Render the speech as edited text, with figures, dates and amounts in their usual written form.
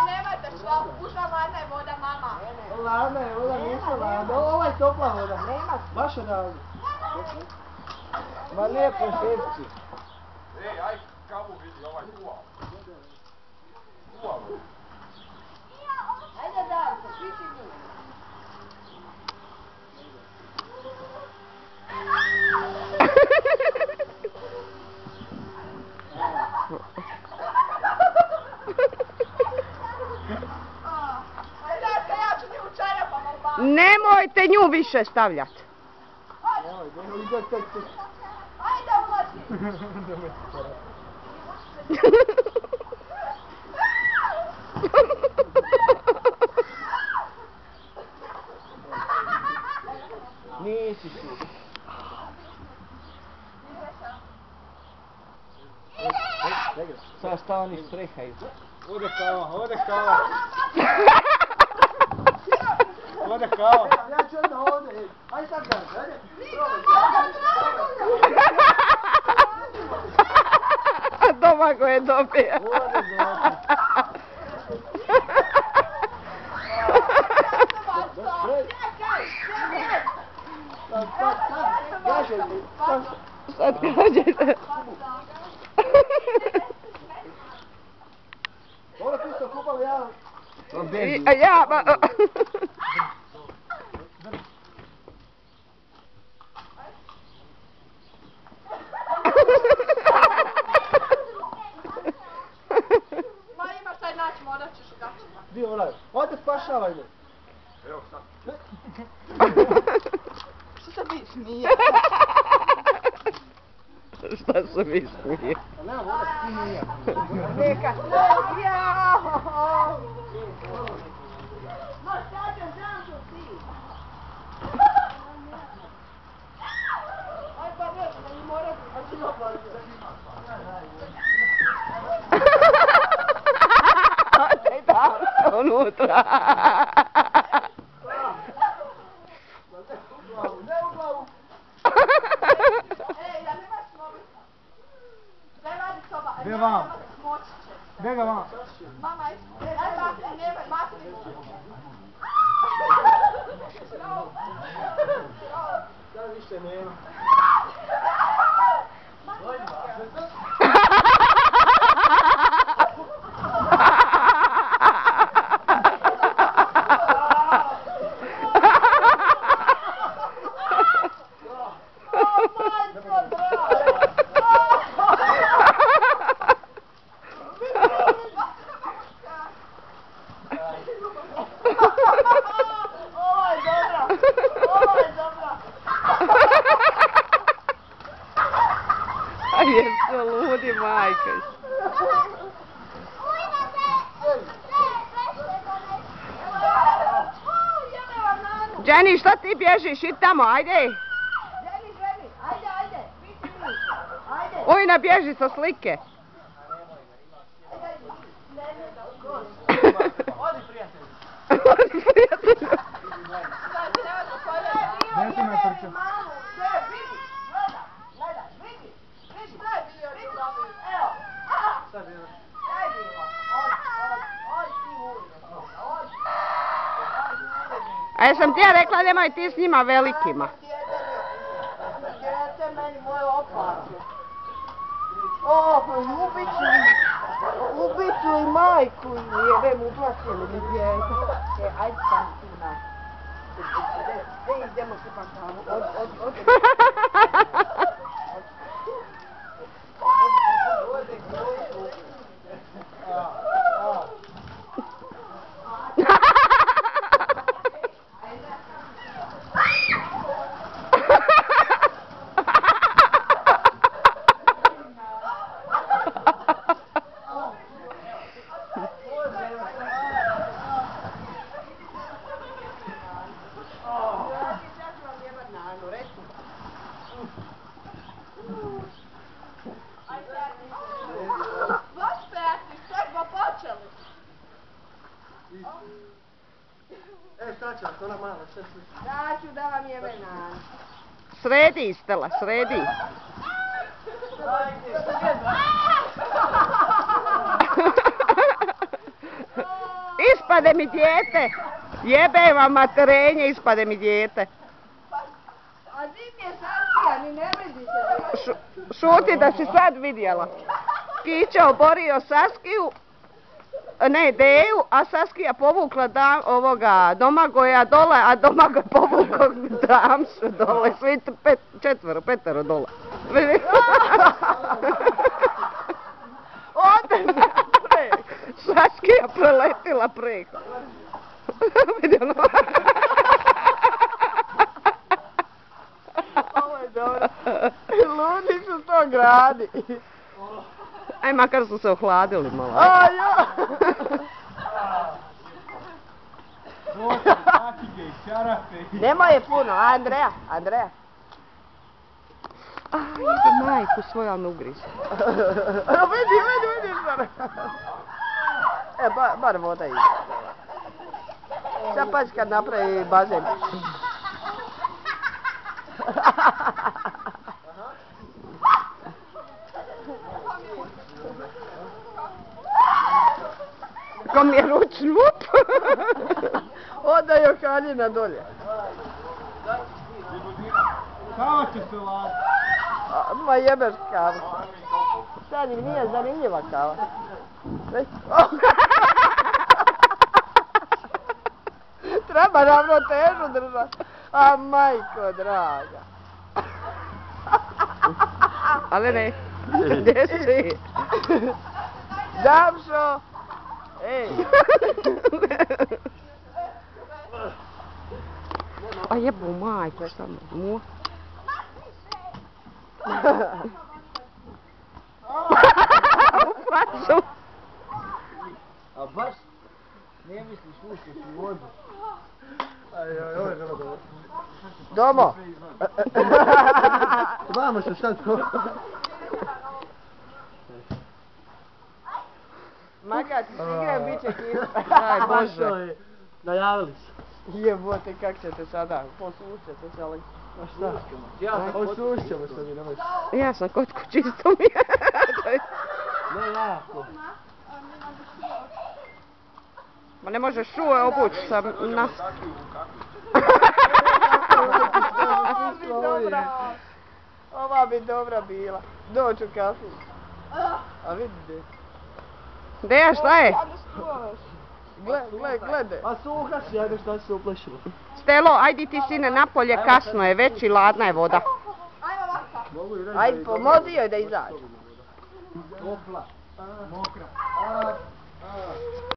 Nemojte šlapu, pušta ladna je voda, mama. Ladna je voda, nisam ladna. Ovo je topla voda. Baš odavde. Ma lijepo šepci. Ej, aj kavu vidi, ovaj kuva. Kuva. Ajde daj se, piti nju. Nemojte nju više stavljat. Ajde ulazi. Nisi si. Sad šta oni štrehaju. Ode kava, ode kava. Ode kava. Ja ću onda ovdje. Ajde sad ga, ajde. Doma go je dobija. Ode doma. Sad gađajte. Ovo tu ste kupali ja. Ja, ba... Ma imaš taj način, morat ćeš u gačima. Di onaj? Ode spašavaj me. Evo sad. Što se vi smije? Šta se mi smije? A nema vode, ti nije. Neka. Jao! Ma sad ću zašto ti? Aj pa reći, da mi morat, a ti opaziti. Ode da unutra. Ne u glavu. Ej, da nemaš mobitel. Daj vadi soba. Gdje vam? Smoći će se. Gdje ga vam? Mama, daj makni, nemoj, makni. Da više nema. Jesu ludi, majka. Jenny, šta ti bježiš? Idi tamo, ajde. Ženi, ajde, piti više, ajde. Ujna bježi sa slike. Odi prijatelj. Odi prijatelju. Dajte me trče. Sad je. A jesam ti ja rekla nemoj ti s njima velikima. Dijete meni moje opasno. O, ubit ću i majku i jebem uplasili mi dijete. Ajde sam tu na. Gdje idemo se pa tamo? Od. Šta će, ona mala, šta će? Daću da vam jebe na. Sredi, Stella, sredi. Ispade mi dijete. Jebe vam materenje, ispade mi dijete. A zim je Saskija, ni ne vidi se. Šuti da si sad vidjela. Kića oborio Saskiju, ne Deju, a Saskija povukla Domagoja dole, a Domagoj povukao Damšu dole. Svi petero dole. Ode naprijed. Saskija preletila preko. Vidjela. Ovo je dobro. Ludi su to gradi. Aj, makar su se ohladili malo. A jo! Nemoj je puno, Andreja. Aj, ide majku svoju, ali ne ugrizu. Vidi šta. Bar voda ide. Sad pač kad napravi bazen. Ko mi je ručni vup. Oda Johanina dolje. Kava će se lati. Ma jebeš kavu. Sad im nije zanimljiva kava. Treba ravnotežu držati. A majko draga. Ali ne, gdje si? Damšo! Ej! A jebu majko, samo mu. U facu. A baš ne misliš ušćeš u vodu. Ovo je bilo dobro. Domo! Vamo se sad to. Makar ti igram, bit će kista. Aj Bože. Najavili su. Jebote, kak ćete sada? Posušćete se, ali... A šta? Osušćemo se mi, nemoj. Ja sam kod čisto mi. Ne jako. Ma ne možeš šuje obući sam na... Ova bi dobra bila. Doć u kafu. A vidite. Deja, šta je? Gledaj. A suha si, ajde šta se uplašilo. Stelo, ajdi ti sine napolje, kasno je već i ladna je voda. Ajde, pomozi joj da izađe. Topla. Mokra.